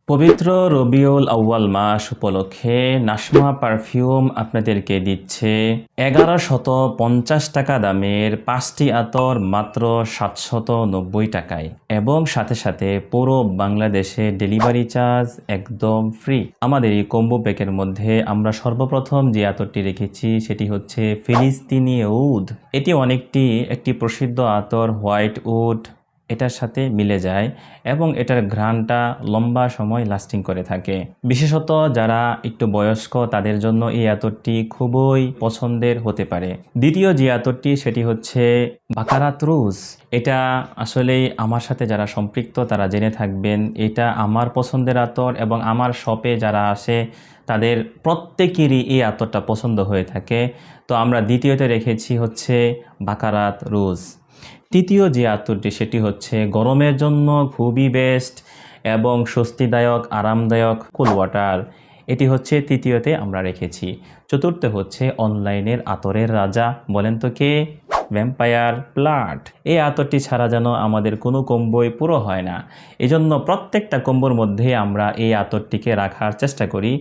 পবিত্র রবিউল আউয়াল মাস উপলক্ষে নাসমা পারফিউম আপনাদেরকে দিচ্ছে ১১৫০ টাকা দামের ৫টি আতর মাত্র ৭৯০ টাকায় এবং সাথে সাথে পুরো বাংলাদেশে ডেলিভারি চার্জ একদম ফ্রি। আমাদের এই কম্বো প্যাকের মধ্যে আমরা সর্বপ্রথম যে আতরটি রেখেছি সেটি হচ্ছে ফিলিস্তিনি উড। এটি একটি প্রসিদ্ধ আতর, হোয়াইট উড এটার সাথে মিলে যায় এবং এটার ঘ্রাণটা লম্বা সময় লাস্টিং করে থাকে। বিশেষত যারা একটু বয়স্ক তাদের জন্য এই আতরটি খুবই পছন্দের হতে পারে। দ্বিতীয় যে আতরটি সেটি হচ্ছে বাকারাত রুজ। এটা আসলেই আমার সাথে যারা সম্পৃক্ত তারা জেনে থাকবেন, এটা আমার পছন্দের আতর এবং আমার শপে যারা আসে তাদের প্রত্যেকেরই এই আতরটা পছন্দ হয়ে থাকে। তো আমরা দ্বিতীয়তে রেখেছি হচ্ছে বাকারাত রুজ। তৃতীয় যে আতরটি সেটি হচ্ছে গরমের জন্য খুবই বেস্ট এবং স্বস্তিদায়ক আরামদায়ক কুল ওয়াটার। এটি হচ্ছে তৃতীয়তে আমরা রেখেছি। চতুর্থ হচ্ছে অনলাইনের আতরের রাজা, বলেন তো কে? Vampire blood. এই আতরটি ছাড়া যেন আমাদের কোনো কম্বোই পুরো হয় না। এজন্য প্রত্যেকটা কম্বোর মধ্যে আমরা এই আতরটিকে রাখার চেষ্টা করি।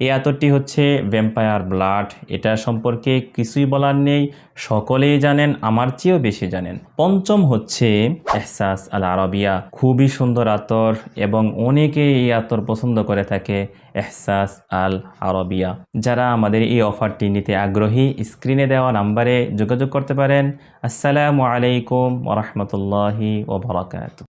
এই আতরটি হচ্ছে ভ্যাম্পায়ার ব্লাড। এটা সম্পর্কে কিছুই বলার নেই, সকলেই জানেন, আমার চেয়েও বেশি জানেন। পঞ্চম হচ্ছে এহসাস আল আরবিয়া। খুবই সুন্দর আতর এবং অনেকেই এই আতর পছন্দ করে থাকে, এহসাস আল আরবিয়া। যারা আমাদের এই অফারটি নিতে আগ্রহী স্ক্রিনে দেওয়া নাম্বারে যোগাযোগ করতে পারেন। আসসালামু আলাইকুম ওয়া রাহমাতুল্লাহি ওয়া বারাকাতুহু।